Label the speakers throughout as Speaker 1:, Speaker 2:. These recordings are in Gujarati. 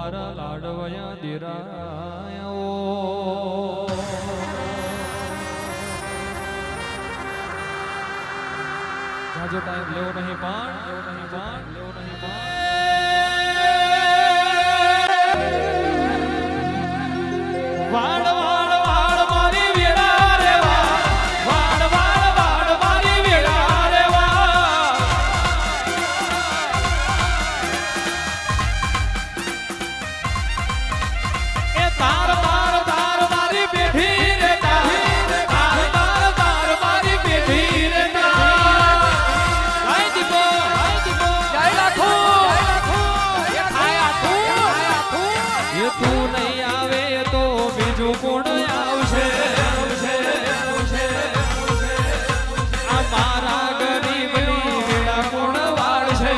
Speaker 1: મારા લાડવયા દીરાયા જાજો ટાઈમ લેવો નહીં પણ વાડ વાડ વાડ મારી વેડા રે વાડ વાડ વાડ મારી વેડા રે એ તાર તાર તાર મારી બેઠી રે તાર તાર તાર મારી બેઠી રે હાય દીપો જય લાખો એ ખાયા તું એ તું નહીં આવે તો બીજું કોણ આવશે આ મારા ગરીબની વેડા કોણ વાળશે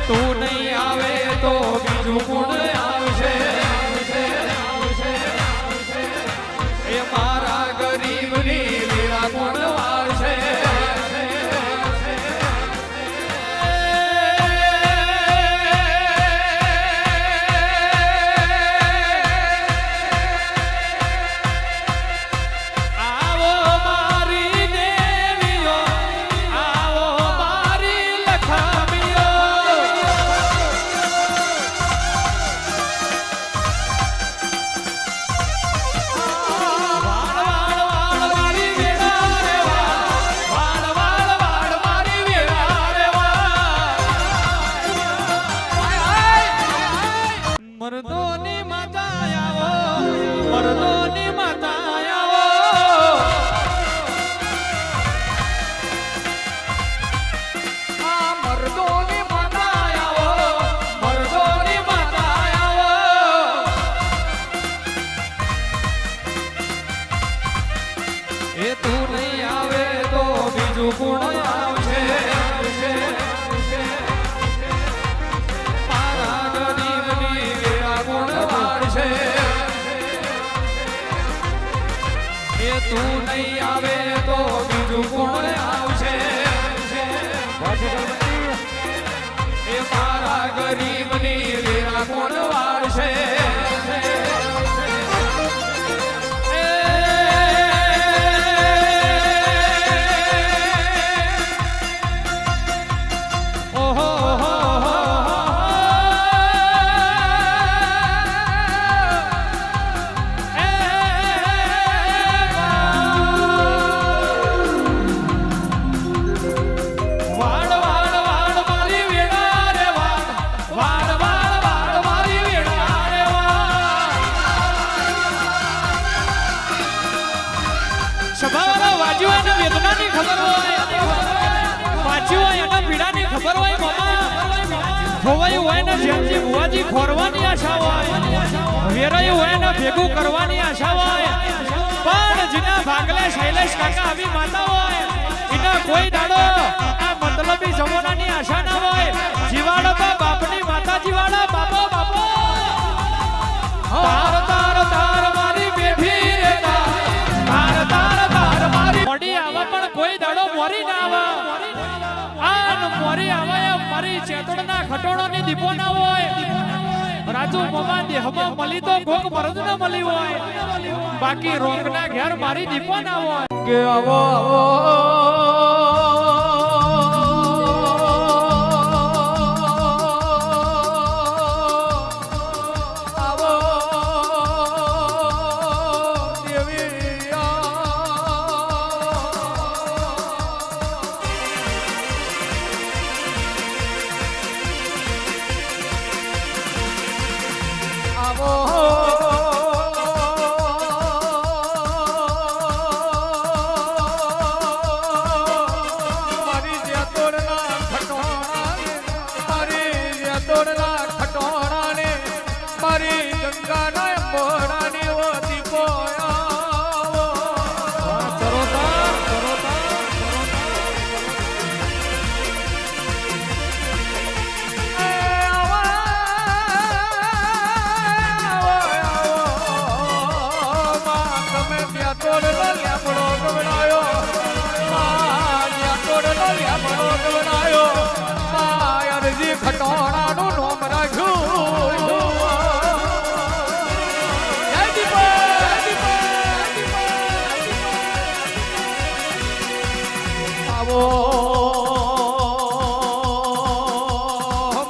Speaker 1: તું નહીં આવે તો બીજું કોણ આવશે એ મારા ગરીબની વેડા કોણ વાળશે મર્દોની માતા આવો મર્દોની માતા આવો આ મર્દોની માતા આવો મર્દોની માતા આવો એ તું નહીં આવે તો બીજું કોણ આવશે એ તું નહીં આવે તો બીજું કોણ આવશે એ મારા ગરીબની વેરા કોણ વાળશે સભાવાળા વાજ્યો એને વેદનાની ખબર હોય વાંચ્યો એના પીડાની ખબર હોય મામા ખોવાયું હોય ને જેમજી ભુવાજી ખોરવાની આશા હોય વેરાયું હોય ને ભેગું કરવાની આશા હોય પણ જેના ભાગલે શૈલેષ કાકા આવી માતા હોય એના કોઈ દાડો આ મતલબી જમાનાની આશા ના હોય જીવાડો બાપની માતા જીવાડા બાપો બાપો તાર તાર તાર મારી બેઠી રે તાર તાર તાર મારી મોડી આવા પણ કોઈ દાડો મોરી ના આવા આ મોરી આવા મારી ચેતોડના ખટોળોની દીપો ના હોય રાજુ મોમા દેહમાં મળી તો ગોગ મરદ ના મળી હોય બાકી રોગના ઘેર મારી દીપો ના હોય કે આવો
Speaker 2: હરજી ખટોણાનું નામ રાખ્યું જય દીપક આવો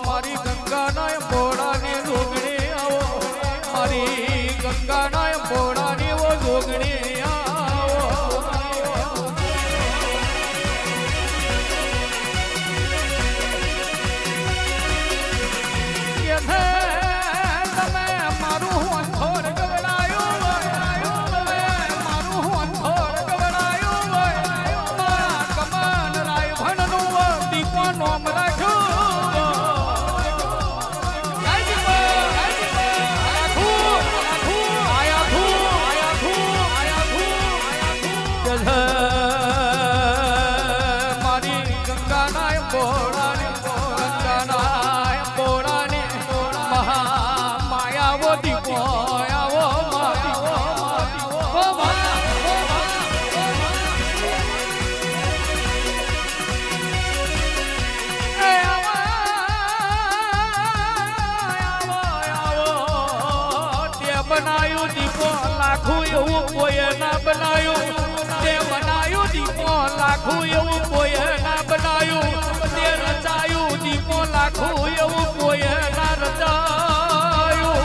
Speaker 2: મારી ગંગાના બોડાની જોગણી આવો મારી ગંગાના બોડાની ઓ જોગણી બનાયું દીપો લાખું એવું કોઈ ના બનાયું તે બનાયું દીપો લાખું એવું કોઈ ના બનાયું તે રચાયું દીપો લાખું એવું કોઈ ના રચાયું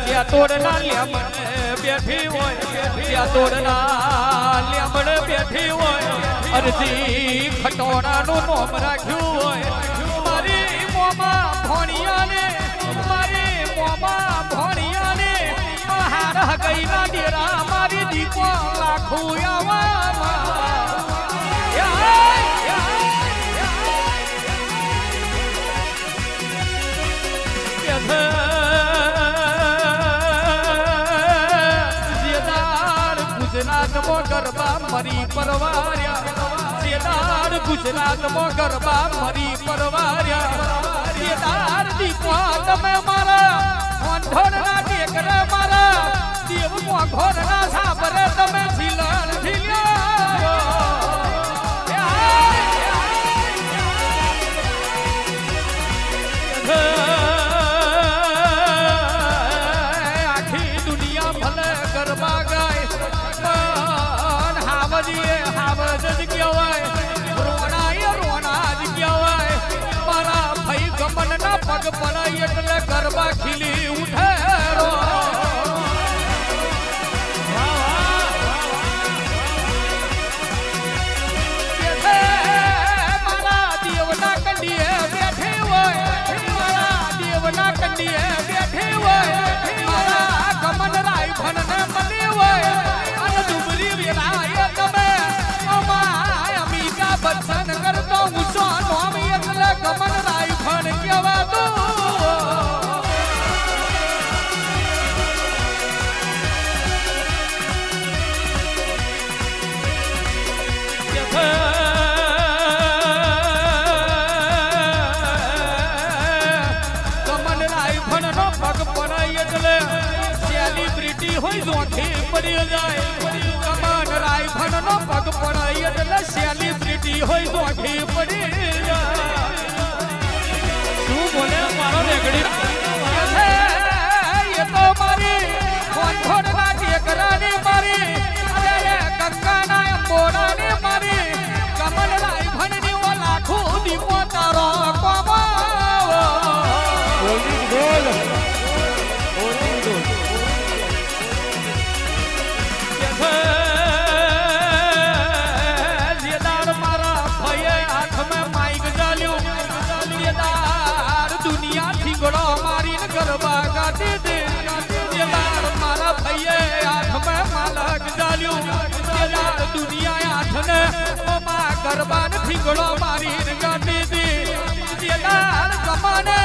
Speaker 2: ત્યાં તોડના લેમણ બેઠી હોય ત્યાં તોડના લેમણ બેઠી હોય અરજી ખટોણાનું નામ રાખ્યું હોય મારી મોમાં ભોણિયાને હાર ગઈના ડેરા મારી દીપો લાખું ગુજરાતમાં ગરબા મરી પરવાર્યા જેદાર ગુજરાતમાં ગરબા મરી પરવાર્યા જેદાર દીપા તમે મારા ઓંધોડના ટેકરા મારા દેવમાં ઘોરના સાબરે તમે ઝીલણ ઝીલ્યા આખી દુનિયા ભલે ગરબા ગાય હાવજ જ કહેવાય રોણા જ કહેવાય મારા ભાઈ ગમન ના પગ પડાય એટલે ગરબા ખીલી ઉઠે મારા દેવના કંડીએ બેઠી હોય મારા દેવના કંડીએ બેઠી હોય મારા ગમન રાય ભન ને મળી હોય અને ડુબરી વેલાય તમે બચ્ચન કરતો ઊંચો નોમ એટલે ગમન રાય ભણ કહેવાતું ગમન રાય ભણનો પગ પડાય એટલે સેલિબ્રિટી હોય જોખી પડી જાય ગમન રાય ભણનો પગ પડાય એટલે સેલિબ્રિટી હોય જોખી પડી જાય
Speaker 1: શું બોલે મારો રેગડી
Speaker 2: એ તો મારી કોઠોડના ટેકરાની મારી અરે ગંગાના બોડાની મારી કમલ રાય ભણની ઓ લાખું દીપો તારો કોમાવ
Speaker 1: બોલ
Speaker 2: જેદાર મારા ભયે હાથમાં માઈક ચાલ્યું જેદાર દુનિયાથી ગળો મારીને ગરબા ગાતી દે જેદાર મારા ભયે હાથમાં માલક ચાલ્યું જેદાર દુનિયા હાથને ઓમાં ગરબા નથી ગળો મારીને ગાતી દે જેદાર કમાને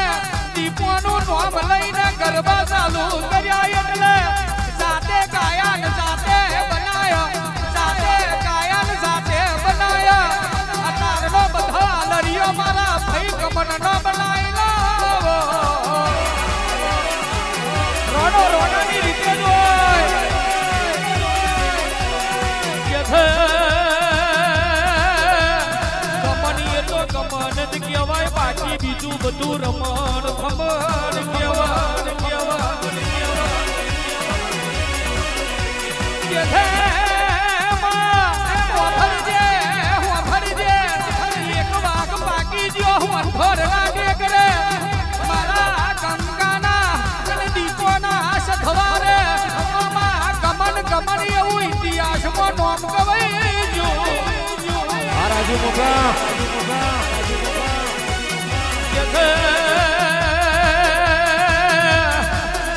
Speaker 2: દીપોનું નામ લઈને ગરબા ચાલુ કર્યા એટલે સાથે ગાયા સાથે બનાયા સાથે ગાયા સાથે બનાયા અતારનો બધા લરિયો મારા ભાઈ ગમન નો બનાવી લાવો રોડો રોડોની રીતે જો બીજું બધું રમણ ખમણ કેવણ એક વાગ બાકી જો હું ઘર લાગે કરે મારા ગંગાના દીપોના સથવારે ગમન ગમન એવું ઇતિહાસમાં નામ ગવાઈ જો
Speaker 1: રાજુ મોગા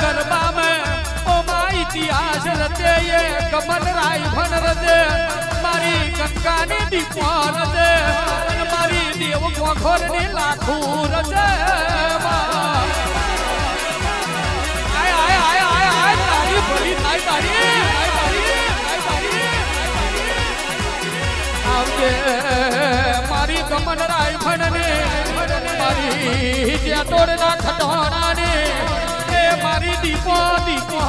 Speaker 2: ગરબા में ओमा इतिहास रचे ये कमल राय भन रचे मारी गंगानी दीपो रचे અને મારી દેવ કોખોરની લાખું રચે આય આય આય આય આય તારી ભરી થાય તારી આવજે મારી કમલ રાય ભણને મારી જેતોડના ખટોણાને એ મારી દીપો દીપો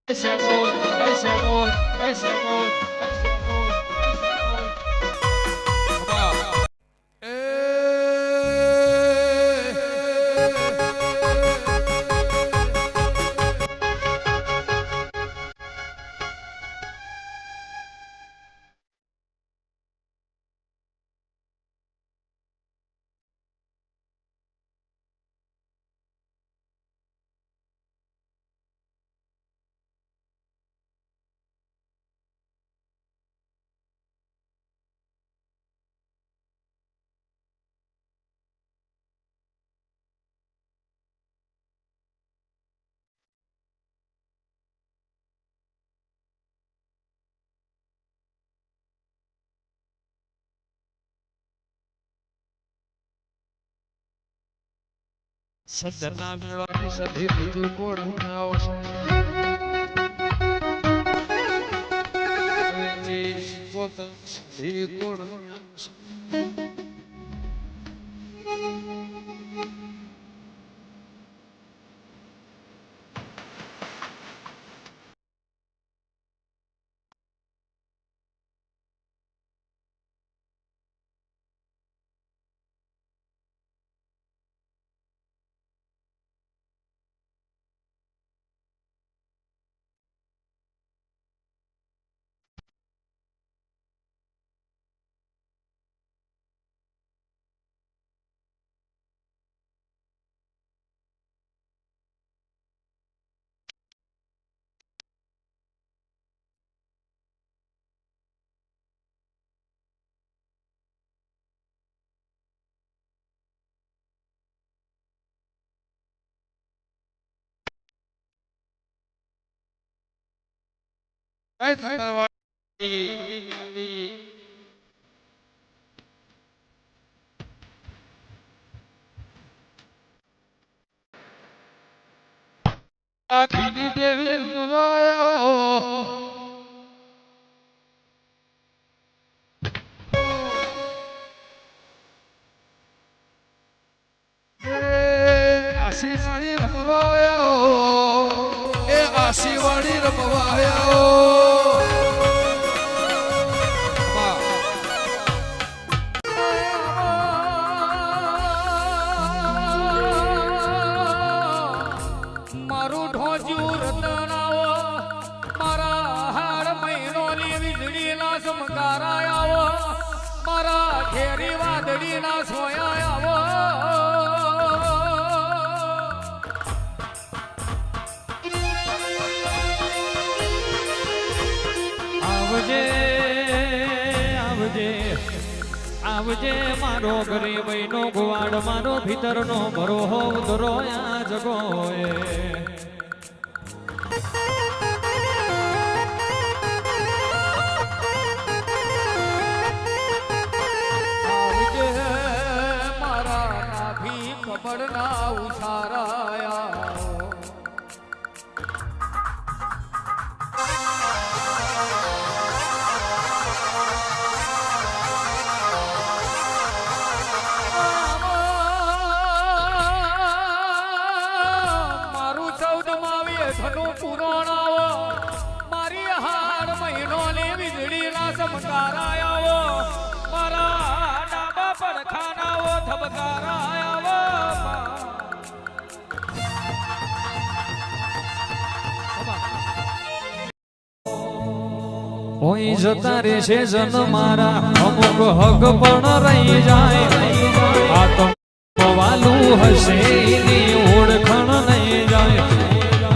Speaker 1: ese amor, ese amor, ese amor, ese amor. સદના મેળવાની સધી બીજું કોણ આવશે સધી કોણ આવશે આશીવાડી રમવાયો
Speaker 2: મારું ઢોંજ્યું રતનાવો મારા હાડ મહિનોની વીજળીના ચમકારાયાવો મારા ઘેરી વાદળીના સોયાયાવો
Speaker 1: આવજે આવજે આવજે મારો ગરીબનો ગુવાડ મારો ભીતરનો ભરોહો ઉધરો આ જગોએ
Speaker 2: આવજે મારા નાભી કબડના ઉછારાયા પુરાણાઓ મારી હાડ મહિનોની વીજળીના ચમકારાયાઓ મારા ડાબા પડખાનાઓ ધબકારાયાઓ
Speaker 1: ઓય જતા રહેશે જન મારા અમુક હક પણ રહી જાય આ તો વાલું હશે એની ઓળખણ નહીં જાય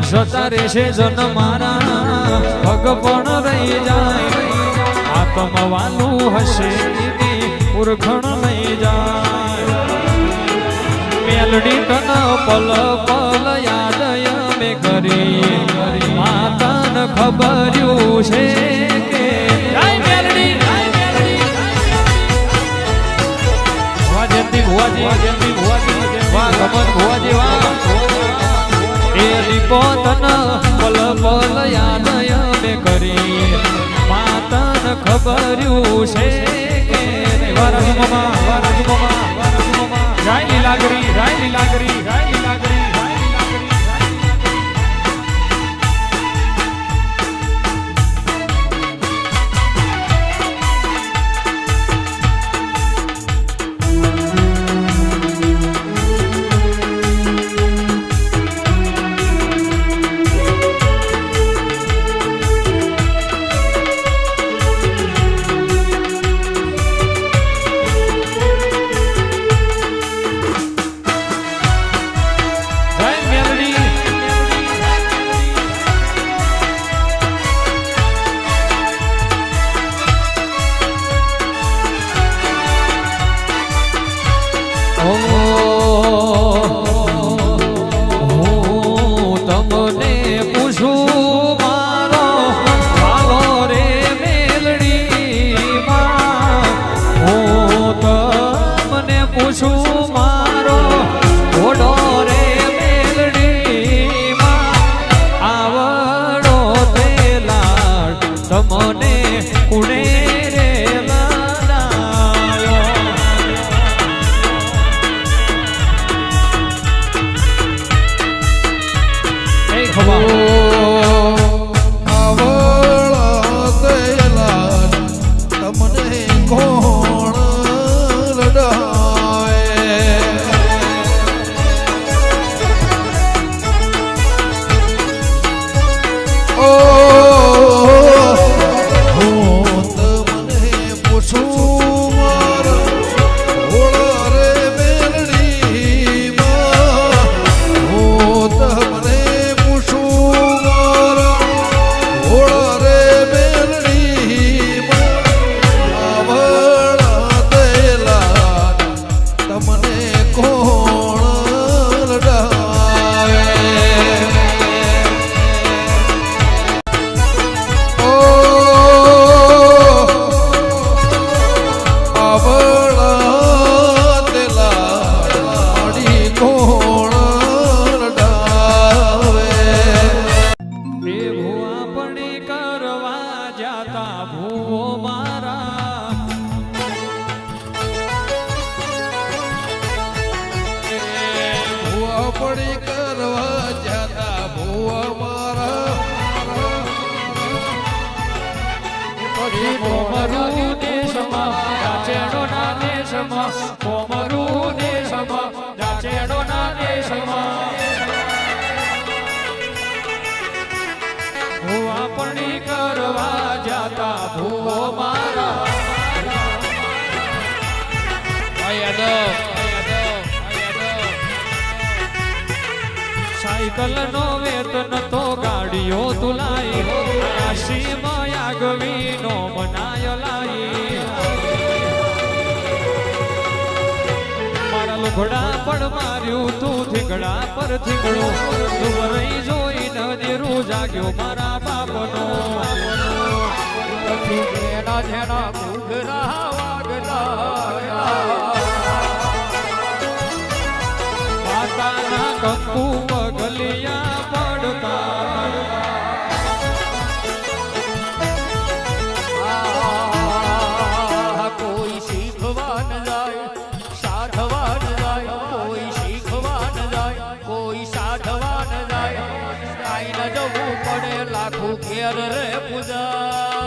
Speaker 1: જતા રહેશે જન મારા પગ પણ રહી જાય આત્મવાનું હશે એની ઓળખણ નહીં જાય મેલડી તન પલ પલ યાદ અમે કરી માતાને ખબર્યું છે કે મેલડી વાજંતી ભુવાજી વાહ ગમન ભુવાજી વાહ એની પોતન પલ પલ યાદ અમે કરી માતાને ખબર્યું છે કે વારાજુમા રાય લીલાગરી રાય લીલાગરી રાય લીલાગરી પૂછું મારો ઘોડો રે કોમરૂ દેશમાં જાચેડોના દેશમાં કોમરૂ દેશમાં જાચેડોના દેશમાં ભૂવા પણી કરવા જાતા ભૂવો મારા સાયકલ નો વેતન તો ગાડીઓ તુલાઈ રાશિમાં આગવી નો મનાય લાઈ મારા લુગડા પણ માર્યું તું થીગડા પર થીગડું તું રહી જોઈ નદીરું જાગ્યો મારા બાપનો
Speaker 2: જેના જેના ઘૂઘરા વાગતા
Speaker 1: માતાના કંકુ પગલિયા પડતા
Speaker 2: કોઈ શીખવા ન જાય સાધવા ન જાય કોઈ શીખવા ન જાય કોઈ સાધવા ન જાય કાઈ ન જવું પડે લાખું ઘેર રે પૂજા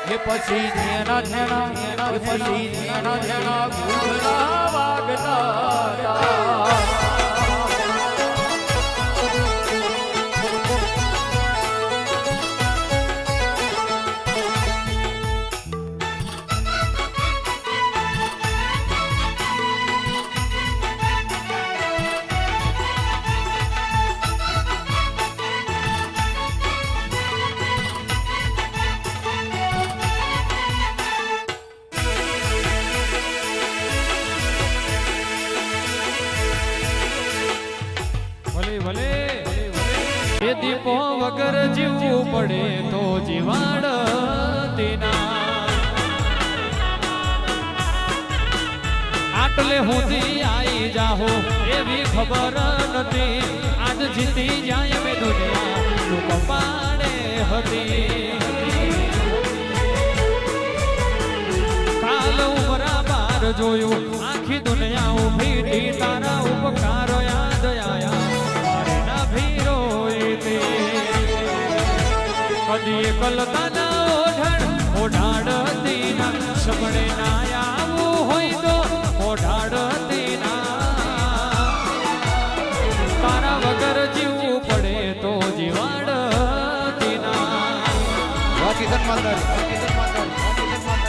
Speaker 2: એ પછી જેના જેના એ પછી જેના જેના ઘૂઘરા વાગતા
Speaker 1: એ દીપો વગર જીવવું પડે તો જીવાડ તેના આટલે સુધી આઈ જાહો એવી ખબર નથી આજ જીતી જાય મેં દુનિયા તું કપાડે હતી કાલ ઉમરા બાર જોયું આખી દુનિયા ઉભી હતી તારા ઉપકાર યાદ આયા કદી એકલતાના ઓઢાડતી ના સમણે ના આવું હોય તો ઓઢાડતી ના તારા વગર જીવવું પડે તો જીવાડતી ના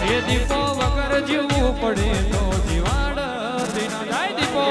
Speaker 1: એ દીપો વગર જીવવું પડે તો જીવાડતી ના જાય દીપો